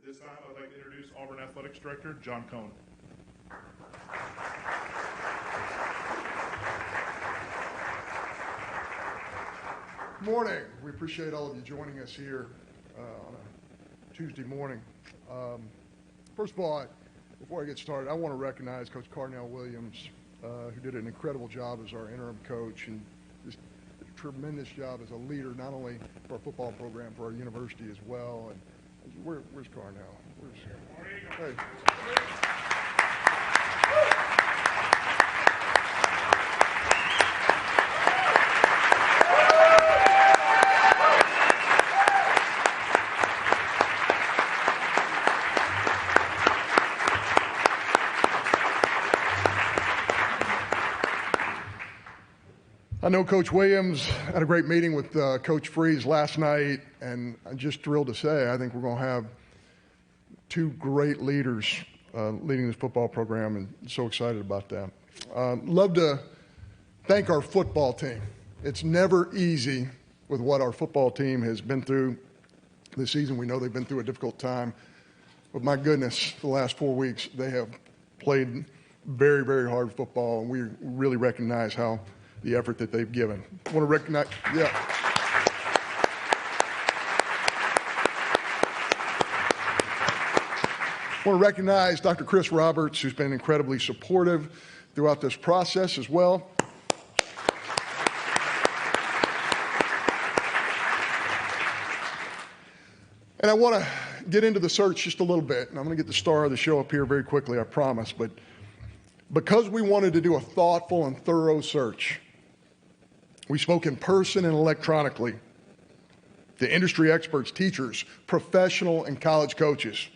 This time, I'd like to introduce Auburn Athletics Director, John Cohn. Good morning. We appreciate all of you joining us here on a Tuesday morning. First of all, before I get started, I want to recognize Coach Carnell Williams, who did an incredible job as our interim coach and just a tremendous job as a leader, not only for our football program, for our university as well. And where's Carnell? Hey. I know Coach Williams had a great meeting with Coach Freeze last night, and I'm just thrilled to say I think we're going to have two great leaders leading this football program, and so excited about that. Love to thank our football team. It's never easy with what our football team has been through this season. We know they've been through a difficult time, but my goodness, the last 4 weeks they have played very, very hard football, and we really recognize the effort that they've given. I want to recognize, I want to recognize Dr. Chris Roberts, who's been incredibly supportive throughout this process as well. And I want to get into the search just a little bit, and I'm going to get the star of the show up here very quickly, I promise. But because we wanted to do a thoughtful and thorough search, we spoke in person and electronically to industry experts, teachers, professional and college coaches,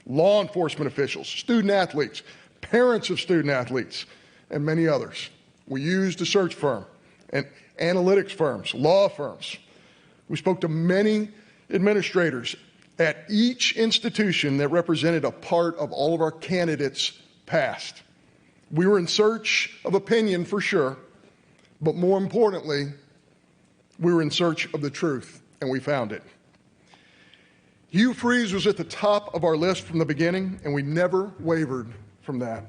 law enforcement officials, student athletes, parents of student athletes, and many others. We used a search firm and analytics firms, law firms. We spoke to many administrators at each institution that represented a part of all of our candidates' past. We were in search of opinion for sure, but more importantly, we were in search of the truth, and we found it. Hugh Freeze was at the top of our list from the beginning, and we never wavered from that.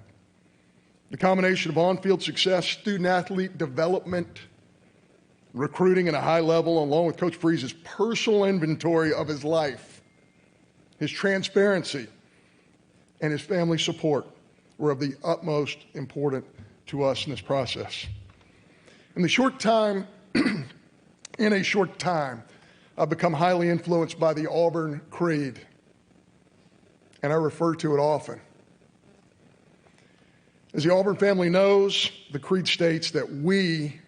The combination of on-field success, student-athlete development, recruiting at a high level, along with Coach Freeze's personal inventory of his life, his transparency, and his family support were of the utmost importance to us in this process. In a short time, I've become highly influenced by the Auburn Creed, and I refer to it often. As the Auburn family knows, the Creed states that we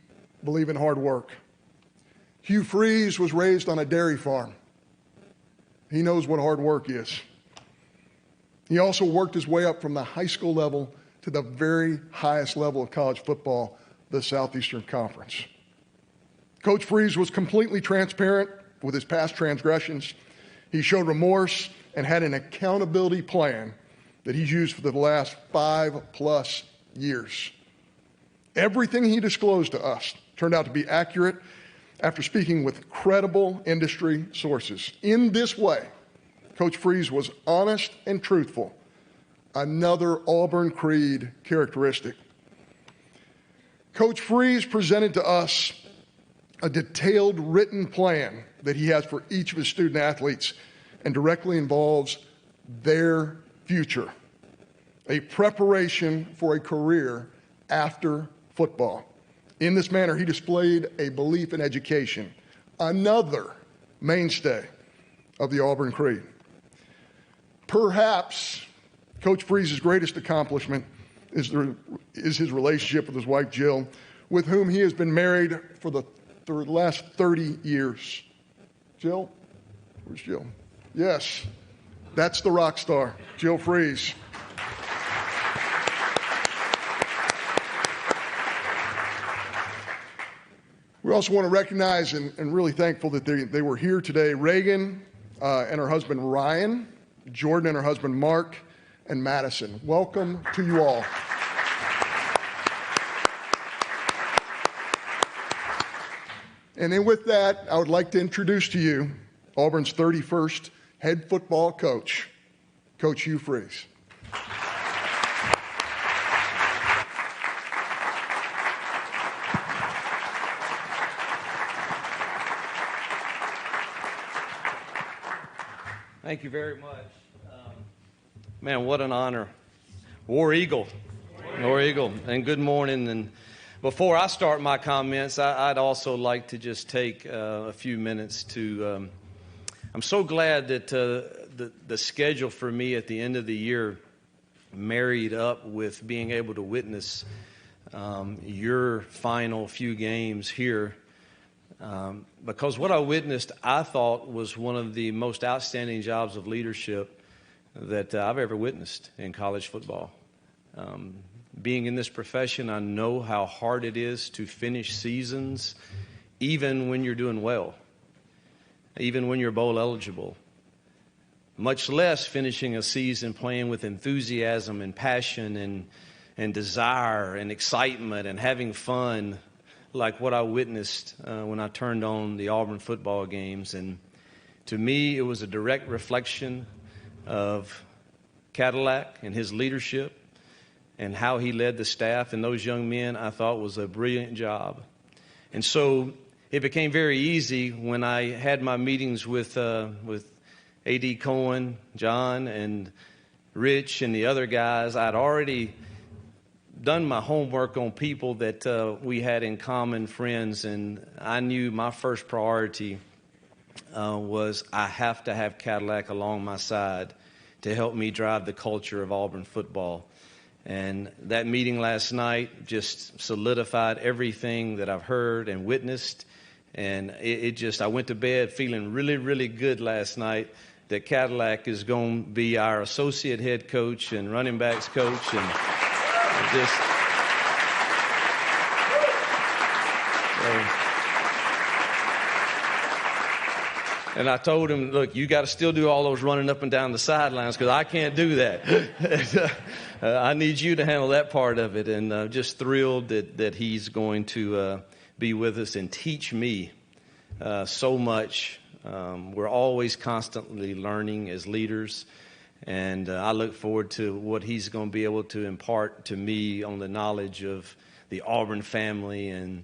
believe in hard work. Hugh Freeze was raised on a dairy farm. He knows what hard work is. He also worked his way up from the high school level to the very highest level of college football, the Southeastern Conference. Coach Freeze was completely transparent with his past transgressions. He showed remorse and had an accountability plan that he's used for the last 5+ years. Everything he disclosed to us turned out to be accurate after speaking with credible industry sources. In this way, Coach Freeze was honest and truthful, another Auburn Creed characteristic. Coach Freeze presented to us a detailed written plan that he has for each of his student athletes and directly involves their future, a preparation for a career after football. In this manner, he displayed a belief in education, another mainstay of the Auburn Creed. Perhaps Coach Freeze's greatest accomplishment is his relationship with his wife, Jill, with whom he has been married for the last 30 years. Jill? Where's Jill? Yes, that's the rock star, Jill Freeze. We also want to recognize and really thankful that they were here today. Reagan and her husband, Ryan, Jordan and her husband, Mark, and Madison. Welcome to you all. And then with that, I would like to introduce to you Auburn's 31st head football coach, Coach Hugh Freeze. Thank you very much. Man, what an honor. War Eagle. War Eagle. And good morning. And before I start my comments, I'd also like to just take a few minutes to, I'm so glad that the schedule for me at the end of the year married up with being able to witness your final few games here. Because what I witnessed, I thought, was one of the most outstanding jobs of leadership that I've ever witnessed in college football. Being in this profession, I know how hard it is to finish seasons, even when you're doing well, even when you're bowl eligible, much less finishing a season playing with enthusiasm and passion and desire and excitement and having fun, like what I witnessed when I turned on the Auburn football games. And to me, it was a direct reflection of Cadillac and his leadership and how he led the staff. And those young men, I thought, was a brilliant job. And so it became very easy when I had my meetings with A.D. Cohen, John, and Rich, and the other guys. I'd already done my homework on people that we had in common, friends, and I knew my first priority was I have to have Cadillac along my side to help me drive the culture of Auburn football. And that meeting last night just solidified everything that I've heard and witnessed. And I went to bed feeling really, really good last night that Cadillac is going to be our associate head coach and running backs coach. And and I told him, look, you got to still do all those running up and down the sidelines because I can't do that. I need you to handle that part of it. And just thrilled that he's going to be with us and teach me so much. We're always constantly learning as leaders. And I look forward to what he's going to be able to impart to me on the knowledge of the Auburn family and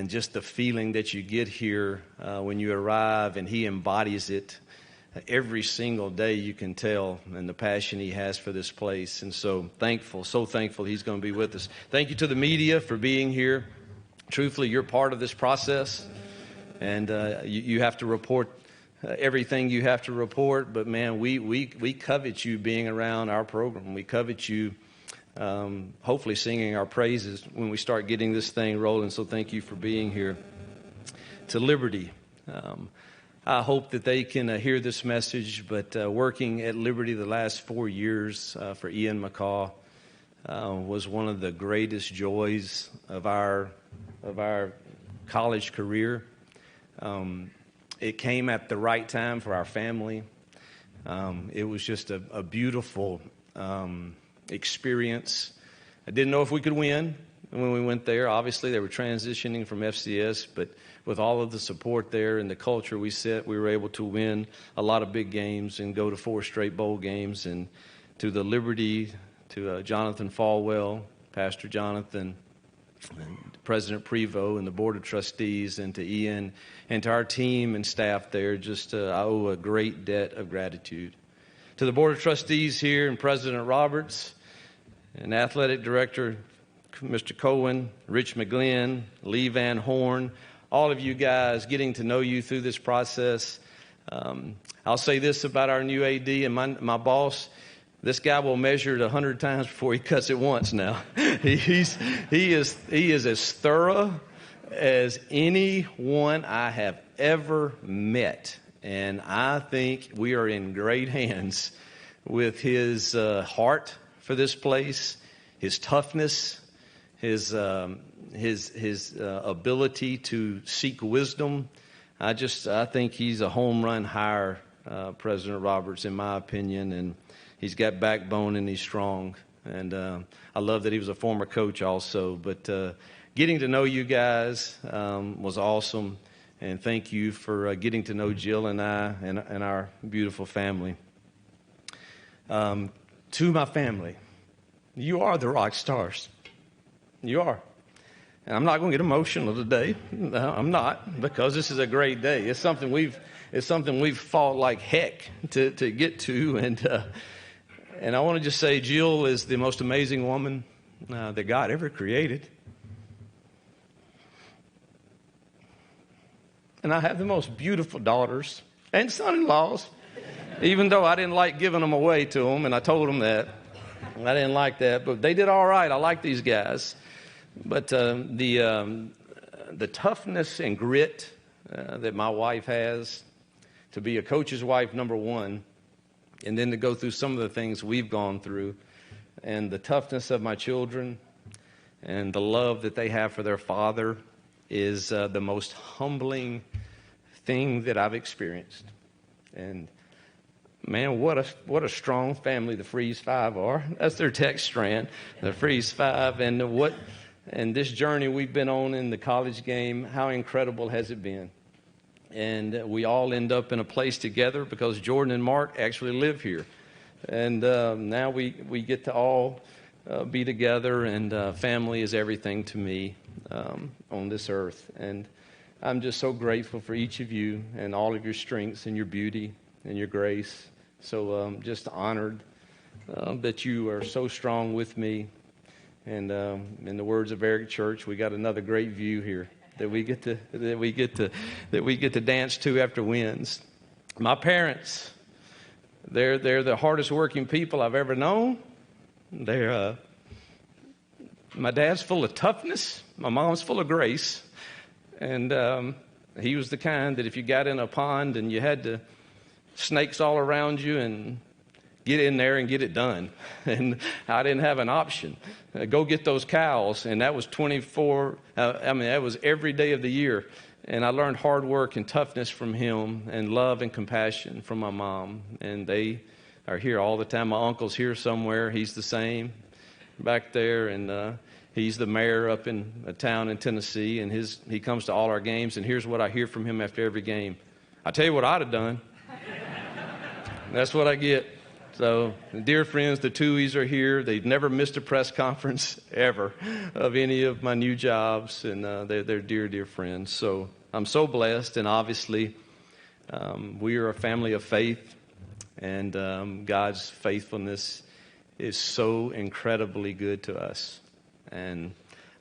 just the feeling that you get here when you arrive, and he embodies it every single day, you can tell, and the passion he has for this place. And so thankful he's going to be with us. Thank you to the media for being here. Truthfully, you're part of this process, and you have to report everything you have to report. But, man, we covet you being around our program. We covet you hopefully singing our praises when we start getting this thing rolling. So thank you for being here. To Liberty, I hope that they can hear this message, but working at Liberty the last 4 years for Ian McCaw was one of the greatest joys of our college career. It came at the right time for our family. It was just a beautiful experience. I didn't know if we could win when we went there. Obviously, they were transitioning from FCS, but with all of the support there and the culture we set, we were able to win a lot of big games and go to 4 straight bowl games. And to the Liberty, to Jonathan Falwell, Pastor Jonathan, and President Prevost, and the Board of Trustees, and to Ian, and to our team and staff there, just I owe a great debt of gratitude. To the Board of Trustees here and President Roberts and Athletic Director Mr. Cohen, Rich McGlynn, Lee Van Horn, all of you guys, getting to know you through this process. I'll say this about our new AD and my boss. This guy will measure it 100 times before he cuts it once now. He is as thorough as anyone I have ever met. And I think we are in great hands with his heart for this place, his toughness, his ability to seek wisdom. I think he's a home run hire, President Roberts, in my opinion, and he's got backbone and he's strong. And I love that he was a former coach also. But getting to know you guys was awesome. And thank you for getting to know Jill and I and our beautiful family. To my family, you are the rock stars. You are. And I'm not going to get emotional today. No, I'm not, because this is a great day. It's something we've fought like heck to get to. And I want to just say Jill is the most amazing woman that God ever created. And I have the most beautiful daughters and son-in-laws, even though I didn't like giving them away to them, and I told them that. I didn't like that, but they did all right. I like these guys. But the toughness and grit that my wife has, to be a coach's wife, number one, and then to go through some of the things we've gone through, and the toughness of my children, and the love that they have for their father is the most humbling thing that I've experienced. And man, what a strong family the Freeze Five are. That's their text strand, the Freeze Five. And this journey we've been on in the college game, how incredible has it been? And we all end up in a place together because Jordan and Mark actually live here. And now we get to all be together, and family is everything to me on this earth. And I'm just so grateful for each of you and all of your strengths and your beauty and your grace. So just honored that you are so strong with me. And in the words of Eric Church, we got another great view here that we get to dance to after wins. My parents, they're the hardest working people I've ever known. My dad's full of toughness. My mom's full of grace. And he was the kind that if you got in a pond and you had snakes all around you, and get in there and get it done. And I didn't have an option. Go get those cows. And that was that was every day of the year. And I learned hard work and toughness from him, and love and compassion from my mom. And they are here all the time. My uncle's here somewhere. He's the same back there. And he's the mayor up in a town in Tennessee. And he comes to all our games. And here's what I hear from him after every game. I tell you what I'd have done. That's what I get. So, dear friends, the Tuies are here. They've never missed a press conference ever of any of my new jobs, and they're dear, dear friends. So I'm so blessed, and obviously we are a family of faith, and God's faithfulness is so incredibly good to us. And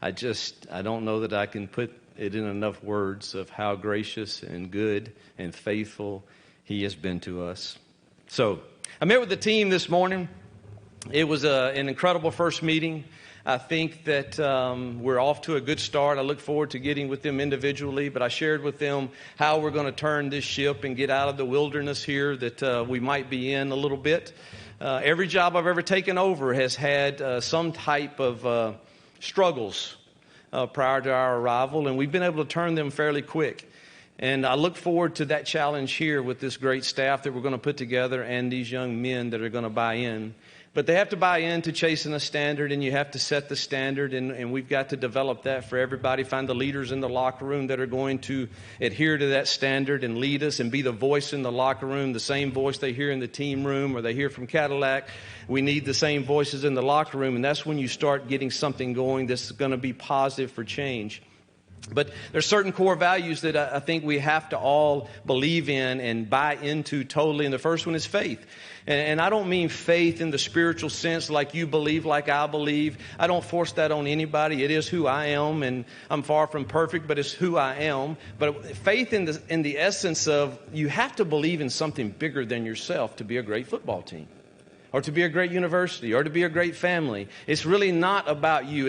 I don't know that I can put it in enough words of how gracious and good and faithful He has been to us. So I met with the team this morning. It was an incredible first meeting. I think that we're off to a good start. I look forward to getting with them individually, but I shared with them how we're going to turn this ship and get out of the wilderness here that we might be in a little bit. Every job I've ever taken over has had some type of struggles prior to our arrival, and we've been able to turn them fairly quick. And I look forward to that challenge here with this great staff that we're going to put together and these young men that are going to buy in. But they have to buy in to chasing a standard, and you have to set the standard, and we've got to develop that for everybody, find the leaders in the locker room that are going to adhere to that standard and lead us and be the voice in the locker room, the same voice they hear in the team room or they hear from Cadillac. We need the same voices in the locker room, and that's when you start getting something going that's going to be positive for change. But there's certain core values that I think we have to all believe in and buy into totally. And the first one is faith. And I don't mean faith in the spiritual sense like you believe, like I believe. I don't force that on anybody. It is who I am, and I'm far from perfect, but it's who I am. But faith in the essence of you have to believe in something bigger than yourself to be a great football team, or to be a great university, or to be a great family. It's really not about you.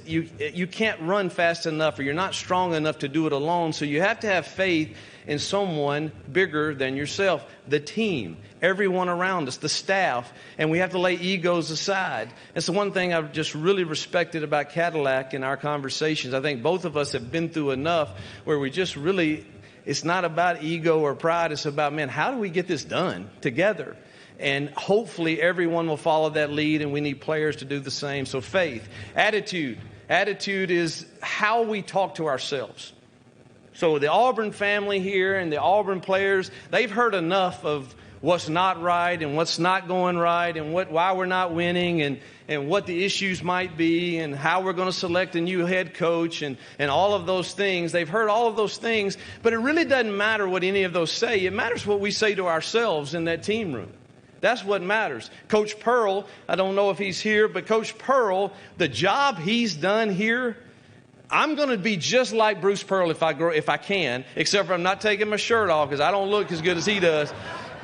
You can't run fast enough, or you're not strong enough to do it alone. So you have to have faith in someone bigger than yourself. The team, everyone around us, the staff, and we have to lay egos aside. It's the one thing I've just really respected about Cadillac in our conversations. I think both of us have been through enough where we just really, it's not about ego or pride. It's about, man, how do we get this done together? And hopefully everyone will follow that lead, and we need players to do the same. So faith. Attitude. Attitude is how we talk to ourselves. So the Auburn family here and the Auburn players, they've heard enough of what's not right and what's not going right and why we're not winning and what the issues might be and how we're going to select a new head coach and all of those things. They've heard all of those things, but it really doesn't matter what any of those say. It matters what we say to ourselves in that team room. That's what matters. Coach Pearl, I don't know if he's here, but Coach Pearl, the job he's done here, I'm going to be just like Bruce Pearl if I can, except for I'm not taking my shirt off because I don't look as good as he does.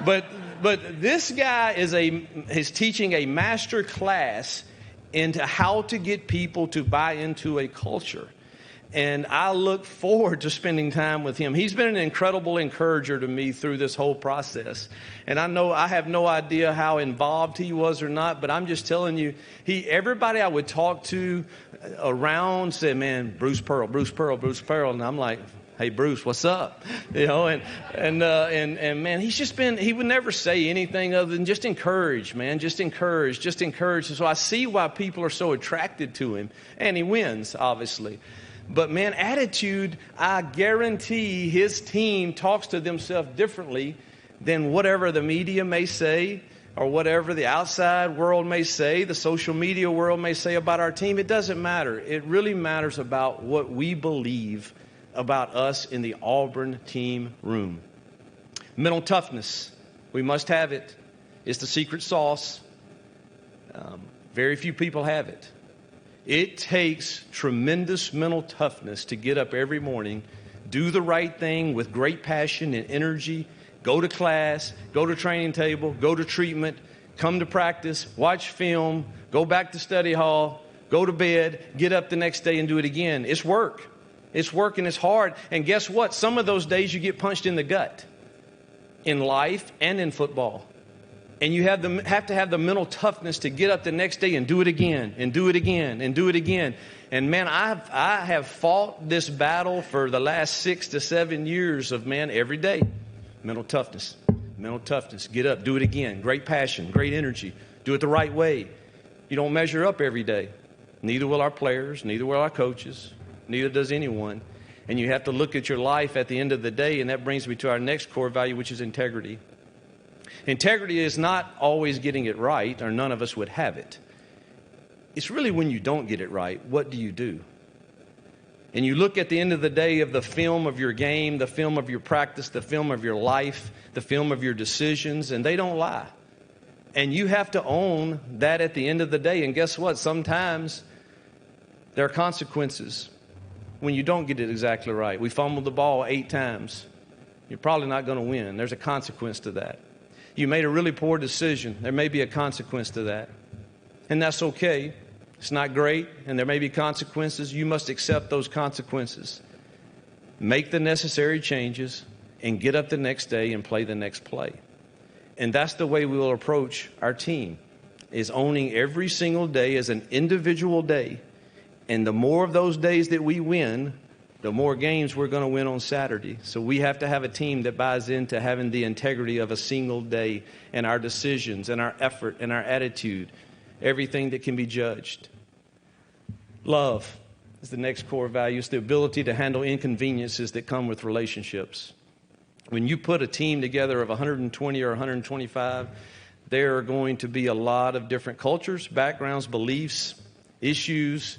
But this guy is teaching a master class into how to get people to buy into a culture. And I look forward to spending time with him. He's been an incredible encourager to me through this whole process. And I have no idea how involved he was or not, but I'm just telling you, everybody I would talk to around said, man, Bruce Pearl. And I'm like, hey, Bruce, what's up? And man, he would never say anything other than just encourage, man, just encourage. And so I see why people are so attracted to him. And he wins, obviously. But, man, attitude, I guarantee his team talks to themselves differently than whatever the media may say or whatever the outside world may say, the social media world may say about our team. It doesn't matter. It really matters about what we believe about us in the Auburn team room. Mental toughness, we must have it. It's the secret sauce. Very few people have it. It takes tremendous mental toughness to get up every morning, do the right thing with great passion and energy, go to class, go to training table, go to treatment, come to practice, watch film, go back to study hall, go to bed, get up the next day and do it again. It's work. It's work and it's hard. And guess what? Some of those days you get punched in the gut in life and in football. And you have to have the mental toughness to get up the next day and do it again, and do it again, and do it again. And, man, I have fought this battle for the last 6 to 7 years of, man, every day. Mental toughness. Get up, do it again. Great passion, great energy. Do it the right way. You don't measure up every day. Neither will our players, neither will our coaches, neither does anyone. And you have to look at your life at the end of the day, and that brings me to our next core value, which is integrity. Integrity is not always getting it right, or none of us would have it. It's really when you don't get it right, what do you do? And you look at the end of the day of the film of your game, the film of your practice, the film of your life, the film of your decisions, and they don't lie. And you have to own that at the end of the day. And guess what? Sometimes there are consequences when you don't get it exactly right. We fumbled the ball 8 times. You're probably not going to win. There's a consequence to that. You made a really poor decision. There may be a consequence to that. And that's okay. It's not great, and there may be consequences. You must accept those consequences. Make the necessary changes, and get up the next day and play the next play. And that's the way we will approach our team, is owning every single day as an individual day. And the more of those days that we win, the more games we're going to win on Saturday. So we have to have a team that buys into having the integrity of a single day and our decisions and our effort and our attitude, everything that can be judged. Love is the next core value. It's the ability to handle inconveniences that come with relationships. When you put a team together of 120 or 125, there are going to be a lot of different cultures, backgrounds, beliefs, issues.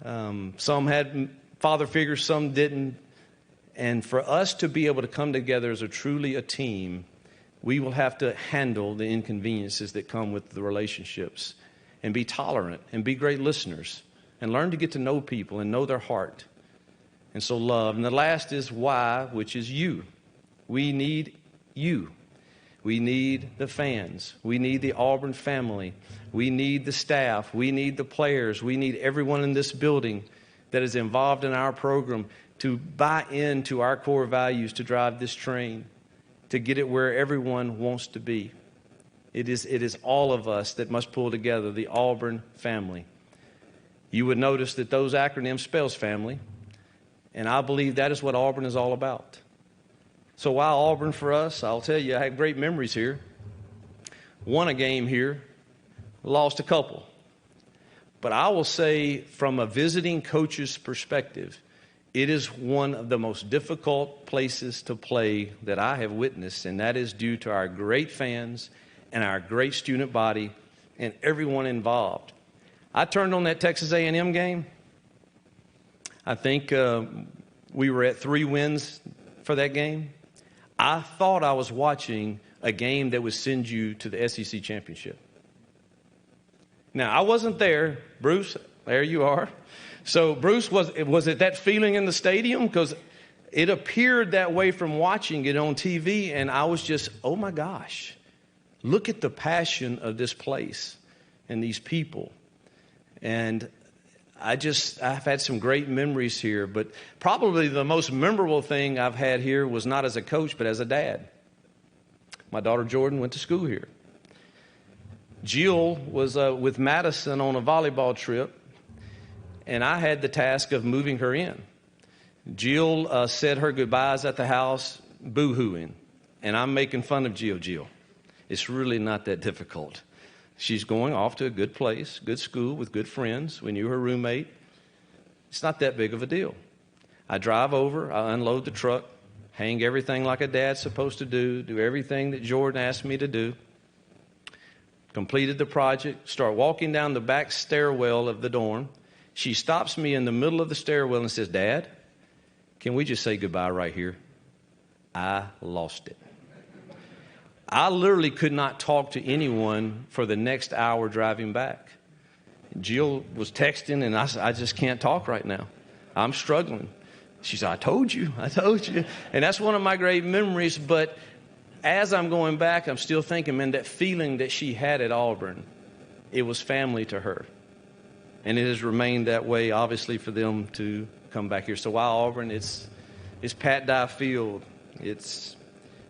Some had father figures, some didn't. And for us to be able to come together as truly a team, we will have to handle the inconveniences that come with the relationships and be tolerant and be great listeners and learn to get to know people and know their heart. And so love. And the last is why, which is you. We need you. We need the fans. We need the Auburn family. We need the staff. We need the players. We need everyone in this building that is involved in our program to buy into our core values to drive this train, to get it where everyone wants to be. It is all of us that must pull together, the Auburn family. You would notice that those acronyms spells family, and I believe that is what Auburn is all about. So why Auburn for us? I'll tell you, I had great memories here. Won a game here, lost a couple. But I will say, from a visiting coach's perspective, it is one of the most difficult places to play that I have witnessed, and that is due to our great fans and our great student body and everyone involved. I turned on that Texas A&M game. I think we were at 3 wins for that game. I thought I was watching a game that would send you to the SEC championship. Now, I wasn't there. Bruce, there you are. So, Bruce, was it that feeling in the stadium? Because it appeared that way from watching it on TV, and I was just, oh my gosh, look at the passion of this place and these people. And I've had some great memories here, but probably the most memorable thing I've had here was not as a coach, but as a dad. My daughter Jordan went to school here. Jill was with Madison on a volleyball trip, and I had the task of moving her in. Jill said her goodbyes at the house, boo-hooing, and I'm making fun of Jill. It's really not that difficult. She's going off to a good place, good school with good friends. We knew her roommate. It's not that big of a deal. I drive over, I unload the truck, hang everything like a dad's supposed to do everything that Jordan asked me to do. Completed the project, start walking down the back stairwell of the dorm. She stops me in the middle of the stairwell and says, "Dad, can we just say goodbye right here?" I lost it. I literally could not talk to anyone for the next hour driving back. Jill was texting, and I said, "I just can't talk right now. I'm struggling." She said, I told you. And that's one of my great memories. But as I'm going back, I'm still thinking, man, that feeling that she had at Auburn, it was family to her. And it has remained that way, obviously, for them to come back here. So while Auburn, it's Pat Dye Field, it's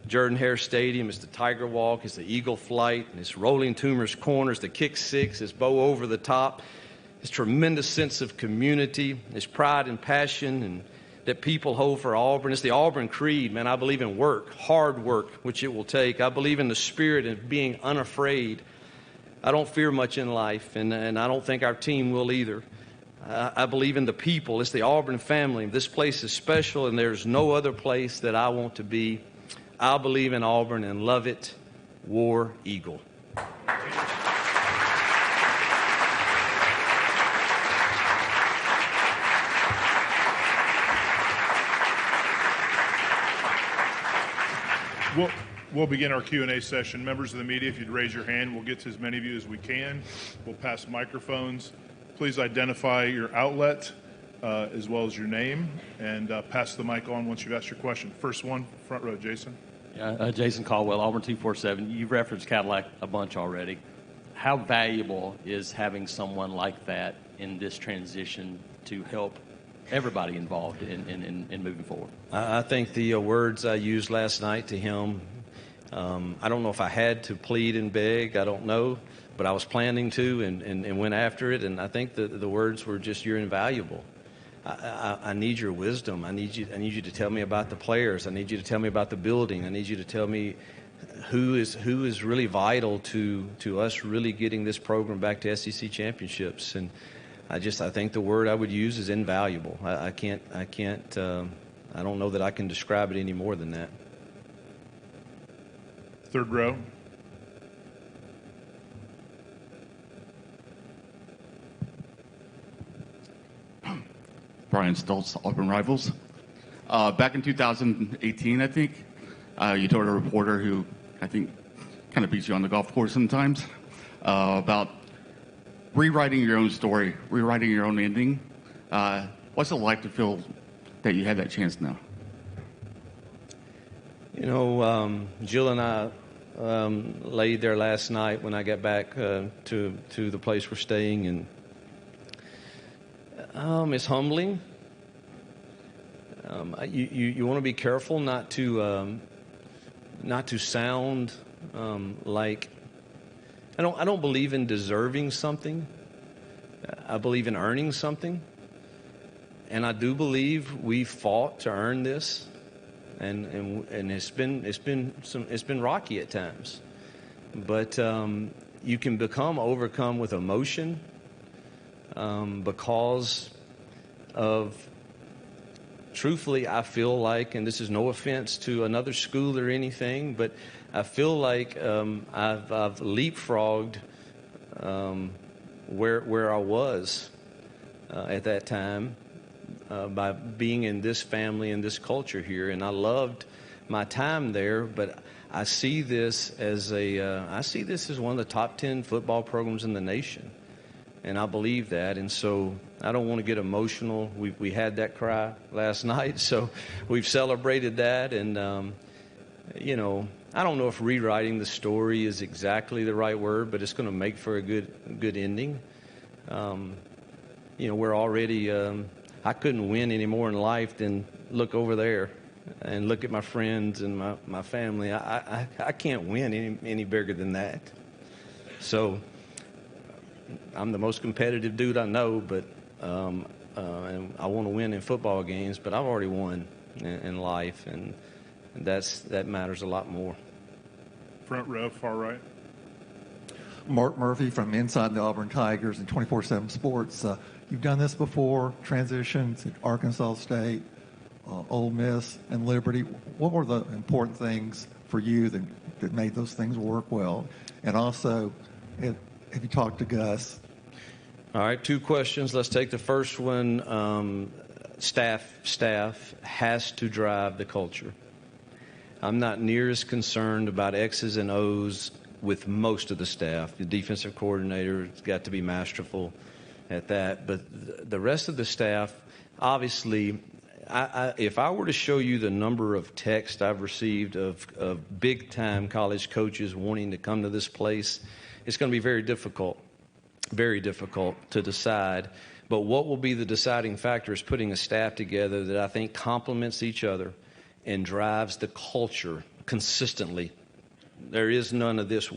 Jordan Hare Stadium, it's the Tiger Walk, it's the Eagle Flight, and it's Rolling Tumors Corners, the Kick Six, it's Bow Over the Top. It's tremendous sense of community, it's pride and passion and that people hold for Auburn. It's the Auburn Creed, man. I believe in work, hard work, which it will take. I believe in the spirit of being unafraid. I don't fear much in life, and I don't think our team will either. I believe in the people. It's the Auburn family. This place is special, and there's no other place that I want to be. I believe in Auburn and love it. War Eagle. We'll begin our Q&A session. Members of the media, if you'd raise your hand, we'll get to as many of you as we can. We'll pass microphones. Please identify your outlet as well as your name, and pass the mic on once you've asked your question. First one, front row, Jason. Jason Caldwell, Auburn 247. You've referenced Cadillac a bunch already. How valuable is having someone like that in this transition to help everybody involved in moving forward? I think the words I used last night to him, I don't know if I had to plead and beg, I don't know, but I was planning to and went after it, and I think the words were just, you're invaluable. I need your wisdom. I need you to tell me about the players. I need you to tell me about the building. I need you to tell me who is really vital to us really getting this program back to SEC championships. And I think the word I would use is invaluable. I don't know that I can describe it any more than that. Third row. Brian Stoltz, Auburn Rivals. Back in 2018, I think, you told a reporter who I think kind of beats you on the golf course sometimes about rewriting your own story, rewriting your own ending. What's it like to feel that you had that chance now? You know, Jill and I laid there last night when I got back to the place we're staying, and it's humbling. You want to be careful not to sound like I don't believe in deserving something. I believe in earning something, and I do believe we fought to earn this, and it's been rocky at times, but you can become overcome with emotion because of truthfully, I feel like, and this is no offense to another school or anything, but I feel like I've leapfrogged where I was at that time by being in this family and this culture here, and I loved my time there. But I see this as one of the top 10 football programs in the nation, and I believe that. And so I don't want to get emotional. We had that cry last night, so we've celebrated that. And I don't know if rewriting the story is exactly the right word, but it's going to make for a good ending. We're already. I couldn't win any more in life than look over there and look at my friends and my family. I can't win any bigger than that. So I'm the most competitive dude I know, but and I want to win in football games, but I've already won in life, and that matters a lot more. Front row, far right. Mark Murphy from inside the Auburn Tigers and 24/7 Sports. You've done this before, transitions at Arkansas State, Ole Miss, and Liberty. What were the important things for you that made those things work well? And also, have you talked to Gus? All right, 2 questions. Let's take the first one. Staff has to drive the culture. I'm not near as concerned about X's and O's with most of the staff. The defensive coordinator's got to be masterful at that. But the rest of the staff, obviously, if I were to show you the number of texts I've received of big-time college coaches wanting to come to this place, it's going to be very difficult to decide. But what will be the deciding factor is putting a staff together that I think complements each other and drives the culture consistently. There is none of this,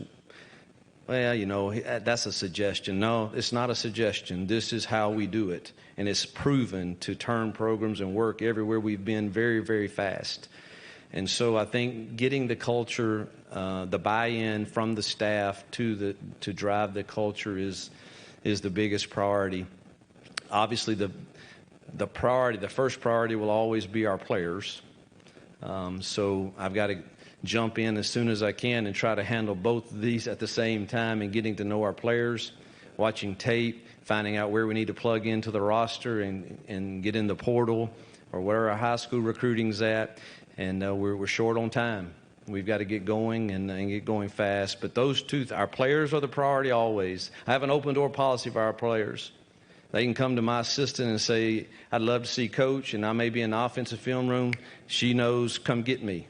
well, that's a suggestion. No, it's not a suggestion. This is how we do it. And it's proven to turn programs and work everywhere we've been very, very fast. And so I think getting the culture, the buy-in from the staff to drive the culture is the biggest priority. Obviously, the first priority will always be our players. So I've got to jump in as soon as I can and try to handle both of these at the same time, and getting to know our players, watching tape, finding out where we need to plug into the roster and get in the portal or where our high school recruiting's at. And we're short on time. We've got to get going and get going fast. But those two, our players are the priority always. I have an open door policy for our players. They can come to my assistant and say, I'd love to see Coach, and I may be in the offensive film room. She knows, come get me.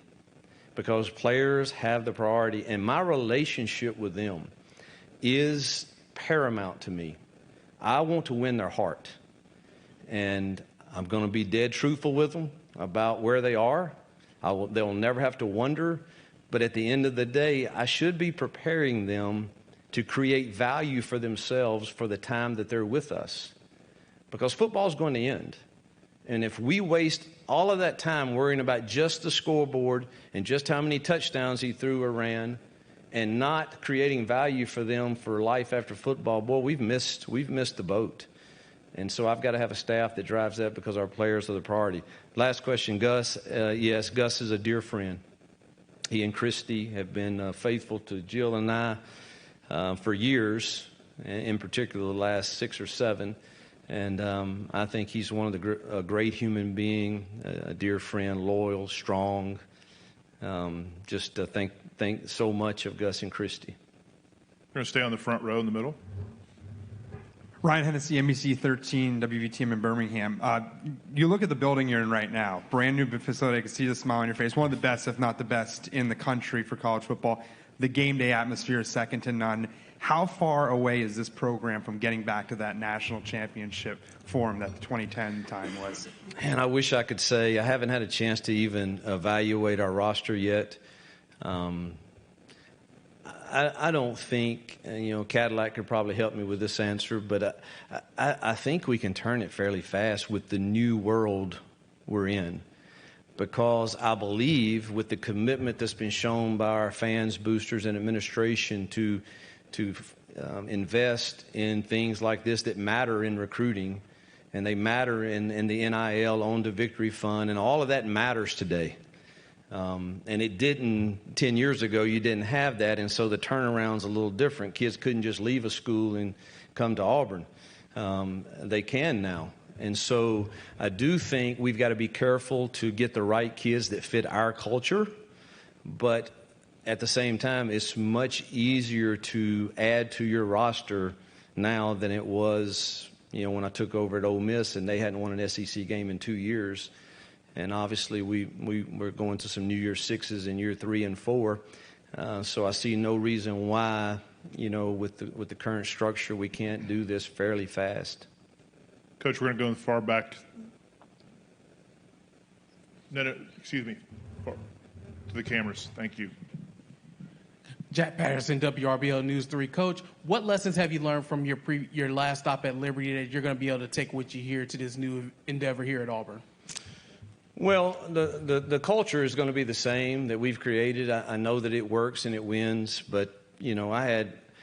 Because players have the priority, and my relationship with them is paramount to me. I want to win their heart, and I'm going to be dead truthful with them about where they are. They'll never have to wonder, but at the end of the day, I should be preparing them to create value for themselves for the time that they're with us, because football is going to end. And if we waste all of that time worrying about just the scoreboard and just how many touchdowns he threw or ran, and not creating value for them for life after football, boy, we've missed the boat. And so I've got to have a staff that drives that, because our players are the priority. Last question, Gus. Yes, Gus is a dear friend. He and Christy have been faithful to Jill and I for years, in particular the last 6 or 7. And I think he's one of a great human being, a dear friend, loyal, strong. Just think so much of Gus and Christy. We're going to stay on the front row in the middle. Ryan Hennessy, NBC 13, WVTM in Birmingham. You look at the building you're in right now, brand new facility. I can see the smile on your face. One of the best, if not the best, in the country for college football. The game day atmosphere is second to none. How far away is this program from getting back to that national championship form that the 2010 time was? And I wish I could say. I haven't had a chance to even evaluate our roster yet. I don't think, Cadillac could probably help me with this answer, but I think we can turn it fairly fast with the new world we're in. Because I believe with the commitment that's been shown by our fans, boosters, and administration to invest in things like this that matter in recruiting, and they matter in the NIL, on the Victory Fund, and all of that matters today. And it didn't 10 years ago. You didn't have that, and so the turnaround's a little different. Kids couldn't just leave a school and come to Auburn. They can now. And so I do think we've got to be careful to get the right kids that fit our culture. But at the same time, it's much easier to add to your roster now than it was, when I took over at Ole Miss and they hadn't won an SEC game in 2 years. And obviously we're going to some New Year's Sixes in year 3 and 4. So I see no reason why, with the current structure, we can't do this fairly fast. Coach, we're going to go far back. No, excuse me. To the cameras. Thank you. Jack Patterson, WRBL News 3. Coach, what lessons have you learned from your last stop at Liberty that you're going to be able to take with you here to this new endeavor here at Auburn? Well, the culture is going to be the same that we've created. I know that it works and it wins, but, I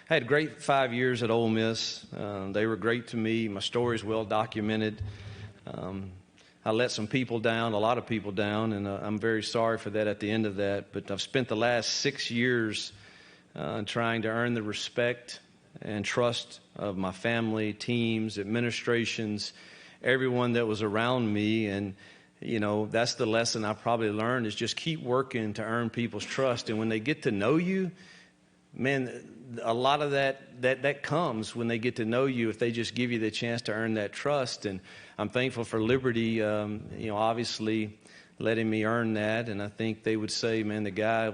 had a great 5 years at Ole Miss. They were great to me. My story's well documented. I let some people down, a lot of people down, and I'm very sorry for that at the end of that. But I've spent the last 6 years trying to earn the respect and trust of my family, teams, administrations, everyone that was around me. And, that's the lesson I probably learned, is just keep working to earn people's trust. And when they get to know you, man, a lot of that comes when they get to know you, if they just give you the chance to earn that trust. And I'm thankful for Liberty, obviously letting me earn that. And I think they would say, man, the guy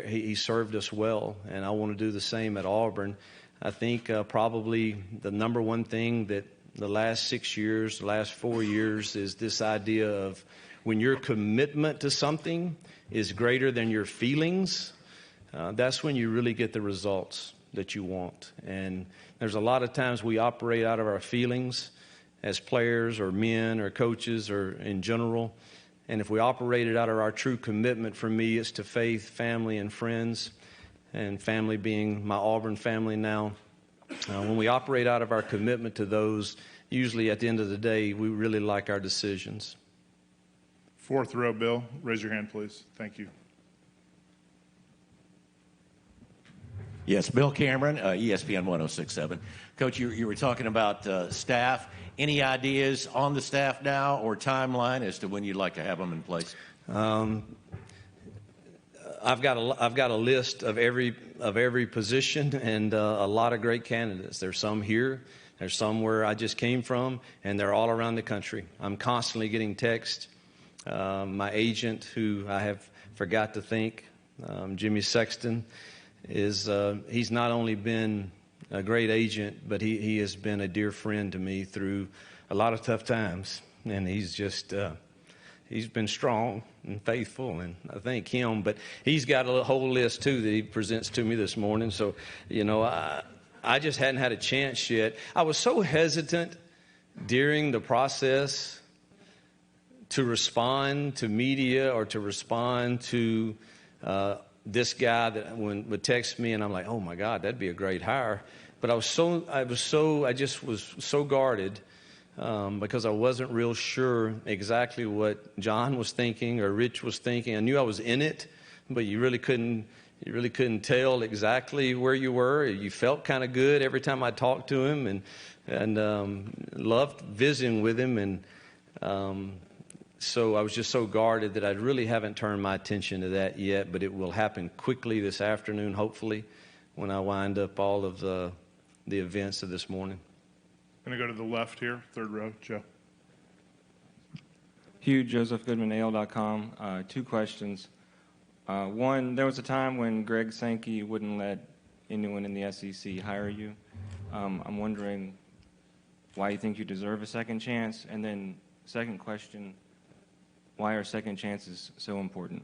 he served us well, and I want to do the same at Auburn. I think probably the number one thing that the last 6 years, the last 4 years, is this idea of when your commitment to something is greater than your feelings, that's when you really get the results that you want. And there's a lot of times we operate out of our feelings as players or men or coaches or in general. And if we operated out of our true commitment, for me, it's to faith, family, and friends, and family being my Auburn family now. When we operate out of our commitment to those, usually at the end of the day, we really like our decisions. Fourth row, Bill. Raise your hand, please. Thank you. Yes, Bill Cameron, ESPN 1067. Coach, you were talking about staff. Any ideas on the staff now or timeline as to when you'd like to have them in place? I've got a list of every position and a lot of great candidates. There's some here, there's some where I just came from, and they're all around the country. I'm constantly getting texts. My agent, who I have forgot to thank, Jimmy Sexton, he's not only been a great agent, but he has been a dear friend to me through a lot of tough times, and he's been strong and faithful, and I thank him. But he's got a whole list too that he presents to me this morning. So, I just hadn't had a chance yet. I was so hesitant during the process to respond to media or to respond to this guy that would text me, and I'm like, oh my God, that'd be a great hire. But I just was so guarded because I wasn't real sure exactly what John was thinking or Rich was thinking. I knew I was in it, but you really couldn't tell exactly where you were. You felt kind of good every time I talked to him, and loved visiting with him, and so I was just so guarded that I really haven't turned my attention to that yet, but it will happen quickly this afternoon, hopefully, when I wind up all of the events of this morning. I'm going to go to the left here, third row. Joe. Hugh, JosephGoodmanAL.com. 2 questions. One, there was a time when Greg Sankey wouldn't let anyone in the SEC hire you. I'm wondering why you think you deserve a second chance. And then second question, why are second chances so important?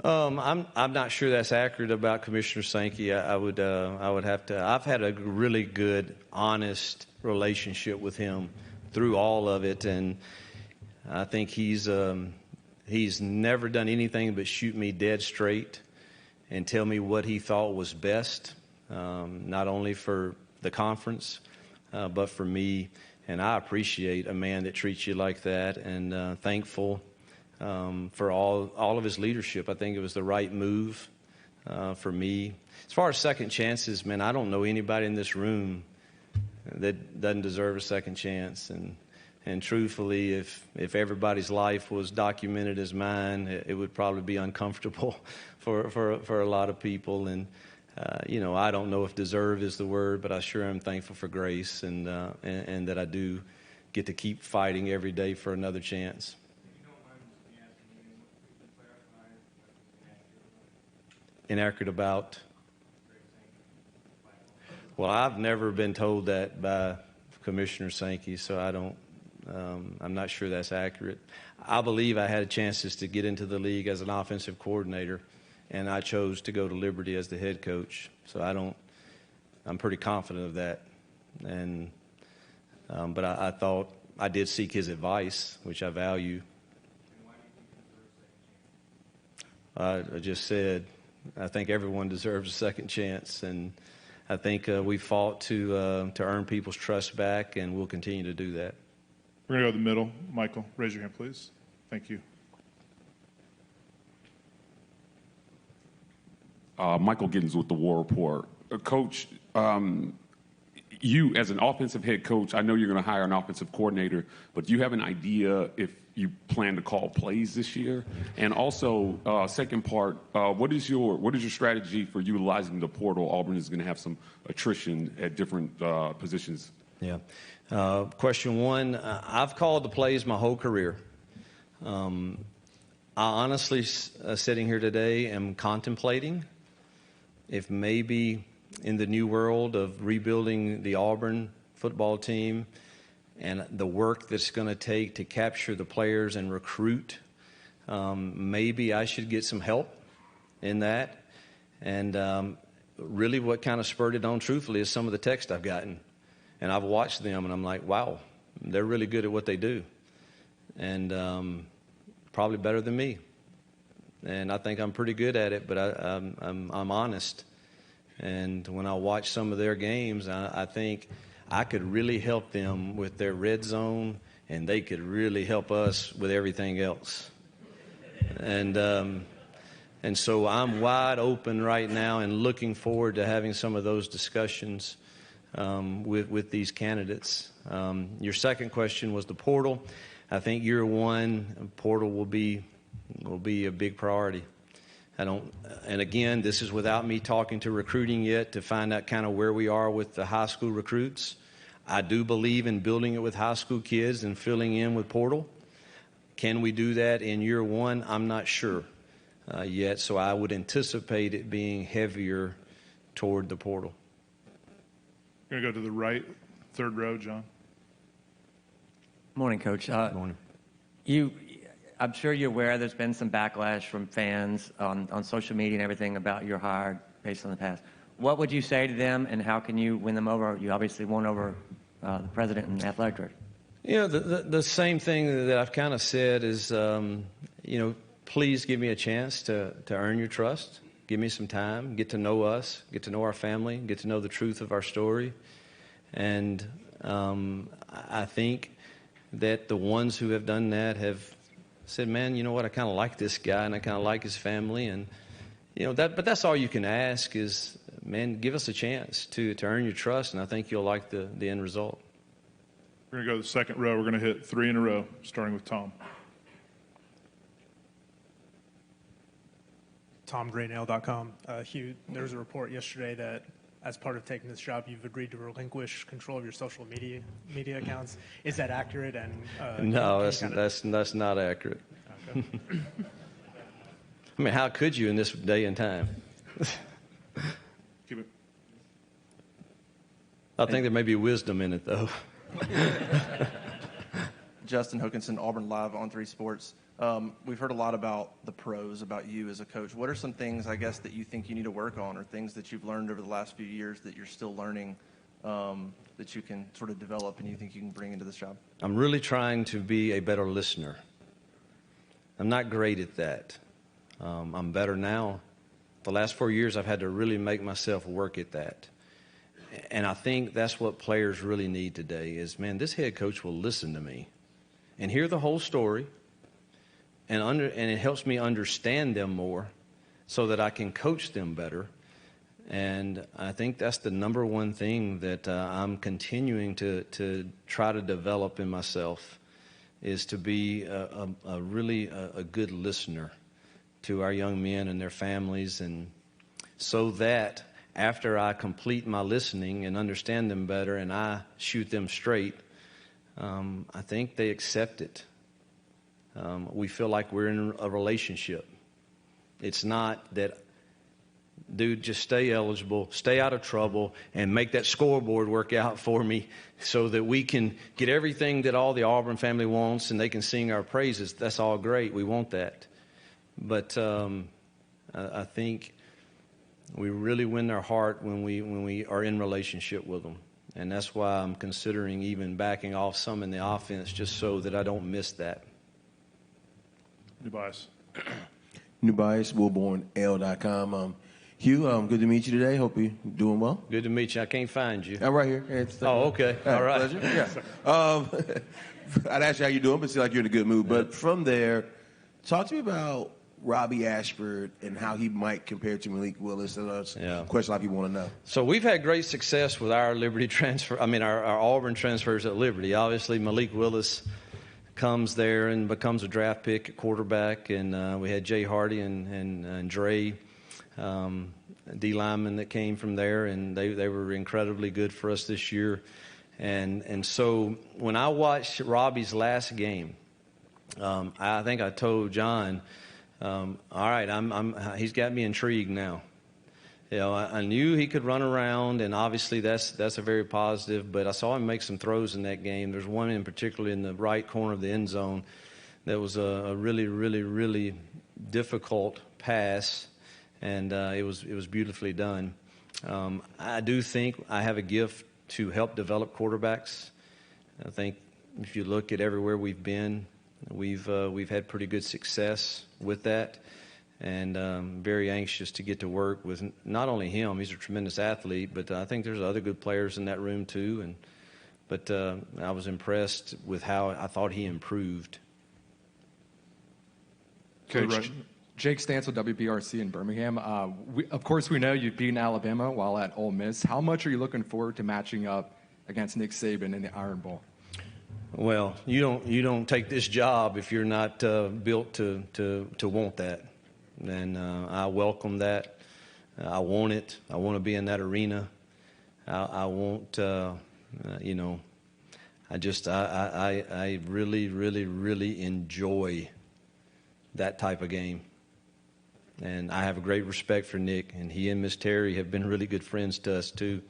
I'm not sure that's accurate about Commissioner Sankey. I would have to. I've had a really good, honest relationship with him through all of it, and I think he's never done anything but shoot me dead straight and tell me what he thought was best, not only for the conference, but for me. And I appreciate a man that treats you like that, and thankful for all of his leadership. I think it was the right move for me. As far as second chances, man, I don't know anybody in this room that doesn't deserve a second chance. And truthfully, if everybody's life was documented as mine, it would probably be uncomfortable for a lot of people. And I don't know if deserve is the word, but I sure am thankful for grace and that I do get to keep fighting every day for another chance. Inaccurate about? Well, I've never been told that by Commissioner Sankey, so I'm not sure that's accurate. I believe I had chances to get into the league as an offensive coordinator, and I chose to go to Liberty as the head coach. So I'm pretty confident of that. And but I thought I did seek his advice, which I value. I just said I think everyone deserves a second chance, and I think we fought to earn people's trust back, and we'll continue to do that. We're going to go to the middle. Michael, raise your hand, please. Thank you. Michael Giddens with the War Report. Coach, you as an offensive head coach, I know you're going to hire an offensive coordinator, but do you have an idea if you plan to call plays this year? And also, second part, what is your strategy for utilizing the portal? Auburn is going to have some attrition at different positions. Yeah. Question one, I've called the plays my whole career. I honestly, sitting here today, am contemplating if maybe in the new world of rebuilding the Auburn football team and the work that's going to take to capture the players and recruit, maybe I should get some help in that. And really what kind of spurred it on, truthfully, is some of the text I've gotten. And I've watched them, and I'm like, wow, they're really good at what they do. And probably better than me. And I think I'm pretty good at it, but I'm honest. And when I watch some of their games, I think I could really help them with their red zone, and they could really help us with everything else. And so I'm wide open right now and looking forward to having some of those discussions with these candidates. Your second question was the portal. I think year one, portal will be a big priority. And again, this is without me talking to recruiting yet to find out kind of where we are with the high school recruits. I do believe in building it with high school kids and filling in with portal. Can we do that in year one? I'm not sure yet, so I would anticipate it being heavier toward the portal. We're going to go to the right, third row, John. Morning, Coach. Morning. I'm sure you're aware there's been some backlash from fans on social media and everything about your hire based on the past. What would you say to them, and how can you win them over? You obviously won over the president and athletic director. The same thing that I've kind of said is, please give me a chance to earn your trust. Give me some time, get to know us, get to know our family, get to know the truth of our story. And I think that the ones who have done that have said, man, you know what, I kind of like this guy and I kind of like his family. And, but that's all you can ask is, man, give us a chance to earn your trust, and I think you'll like the end result. We're going to go to the second row. We're going to hit three in a row, starting with Tom. TomGraynail.com. Hugh, there was a report yesterday that as part of taking this job, you've agreed to relinquish control of your social media accounts. Is that accurate? And no, that's not accurate. Okay. I mean, how could you in this day and time? Keep it. I think there may be wisdom in it, though. Justin Hookinson, Auburn Live on 3 Sports. We've heard a lot about the pros, about you as a coach. What are some things, I guess, that you think you need to work on, or things that you've learned over the last few years that you're still learning that you can sort of develop and you think you can bring into this job? I'm really trying to be a better listener. I'm not great at that. I'm better now. The last 4 years, I've had to really make myself work at that. And I think that's what players really need today is, man, this head coach will listen to me and hear the whole story, and it helps me understand them more so that I can coach them better. And I think that's the number one thing that I'm continuing to try to develop in myself, is to be a really good listener to our young men and their families, and so that after I complete my listening and understand them better and I shoot them straight, I think they accept it. We feel like we're in a relationship. It's not that, dude, just stay eligible, stay out of trouble, and make that scoreboard work out for me so that we can get everything that all the Auburn family wants and they can sing our praises. That's all great. We want that. But I think we really win their heart when we are in relationship with them. And that's why I'm considering even backing off some in the offense, just so that I don't miss that. New bias. New bias, WillbornL.com. Hugh, good to meet you today. Hope you're doing well. Good to meet you. I can't find you. I'm right here. Okay. All right. Pleasure. Yeah. I'd ask you how you're doing, but it seems like you're in a good mood. But from there, talk to me about Robbie Ashford and how he might compare to Malik Willis. And that's a question a lot of people want to know. So we've had great success with our Liberty transfer. Our Auburn transfers at Liberty. Obviously, Malik Willis comes there and becomes a draft pick at quarterback, and we had Jay Hardy and Dre, D linemen that came from there, and they were incredibly good for us this year. And so when I watched Robbie's last game, I think I told John, all right, he's got me intrigued now. You know, I knew he could run around, and obviously that's a very positive, but I saw him make some throws in that game. There's one in particular in the right corner of the end zone that was a really, really, really difficult pass, and it was beautifully done. I do think I have a gift to help develop quarterbacks. I think if you look at everywhere we've been, we've had pretty good success with that, and I'm very anxious to get to work with not only him. He's a tremendous athlete, but I think there's other good players in that room too. But I was impressed with how I thought he improved. Coach, Jake Stansel, WBRC in Birmingham. Of course, we know you've beaten Alabama while at Ole Miss. How much are you looking forward to matching up against Nick Saban in the Iron Bowl? Well, you don't take this job if you're not built to want that. And I welcome that. I want it. I want to be in that arena. I want, I really, really, really enjoy that type of game. And I have a great respect for Nick, and he and Miss Terry have been really good friends to us too.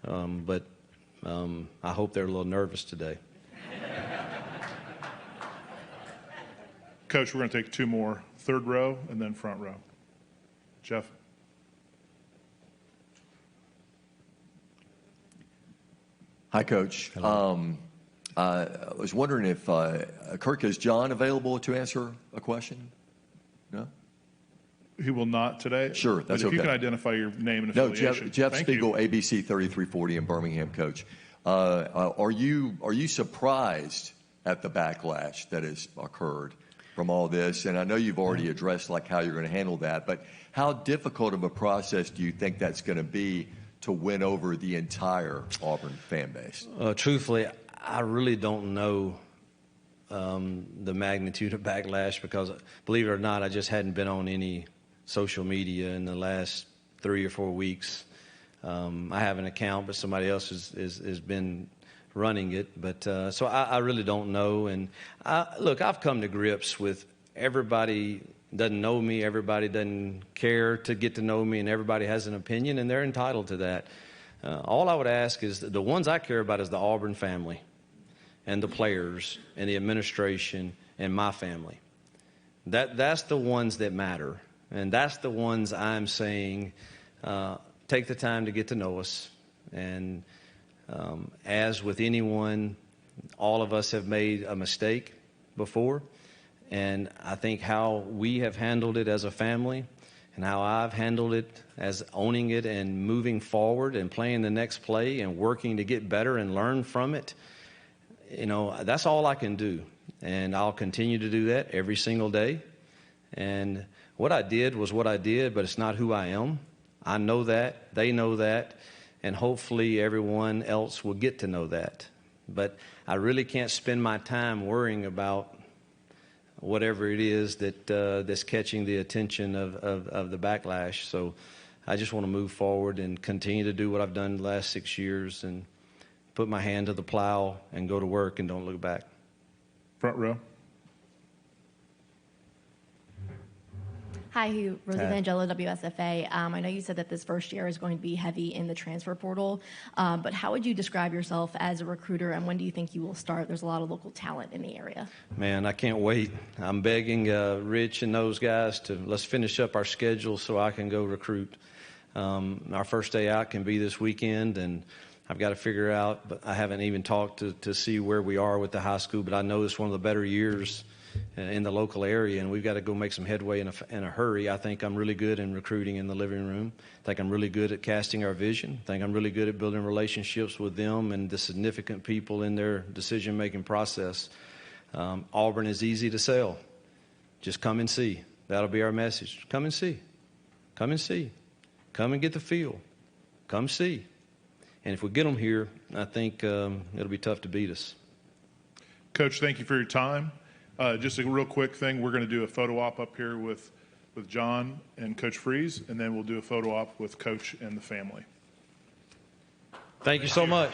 But I hope they're a little nervous today. Coach, we're going to take two more. Third row and then front row. Jeff. Hi, Coach. I was wondering if, Kirk, is John available to answer a question? No? He will not today. Sure, that's but if okay. you can identify your name and No, affiliation. Jeff Thank Spiegel, you. ABC 3340 in Birmingham, Coach. Are you surprised at the backlash that has occurred from all this? And I know you've already addressed like how you're going to handle that, but how difficult of a process do you think that's going to be to win over the entire Auburn fan base? Truthfully, I really don't know the magnitude of backlash because, believe it or not, I just hadn't been on any social media in the last 3 or 4 weeks. I have an account, but somebody else has been running it. But so I really don't know. And look, I've come to grips with everybody doesn't know me, everybody doesn't care to get to know me, and everybody has an opinion, and they're entitled to that. All I would ask is the ones I care about is the Auburn family and the players and the administration and my family. That's the ones that matter, and that's the ones I'm saying take the time to get to know us. And as with anyone, all of us have made a mistake before, and I think how we have handled it as a family and how I've handled it as owning it and moving forward and playing the next play and working to get better and learn from it, that's all I can do. And I'll continue to do that every single day. And what I did was what I did, but it's not who I am. I know that. They know that. And hopefully everyone else will get to know that. But I really can't spend my time worrying about whatever it is that's catching the attention of the backlash. So I just want to move forward and continue to do what I've done the last 6 years and put my hand to the plow and go to work and don't look back. Front row. Hi, Hugh. Rosa Hi. Vangelo, WSFA. I know you said that this first year is going to be heavy in the transfer portal, but how would you describe yourself as a recruiter, and when do you think you will start? There's a lot of local talent in the area. Man, I can't wait. I'm begging Rich and those guys to let's finish up our schedule so I can go recruit. Our first day out can be this weekend, and I've got to figure out, but I haven't even talked to see where we are with the high school, but I know it's one of the better years in the local area, and we've got to go make some headway in a hurry. I think I'm really good in recruiting in the living room. I think I'm really good at casting our vision. I think I'm really good at building relationships with them and the significant people in their decision-making process. Auburn is easy to sell. Just come and see. That'll be our message. Come and see. Come and see. Come and get the feel. Come see. And if we get them here, I think it'll be tough to beat us. Coach, thank you for your time. Just a real quick thing. We're going to do a photo op up here with John and Coach Freeze, and then we'll do a photo op with Coach and the family. Thank you so much.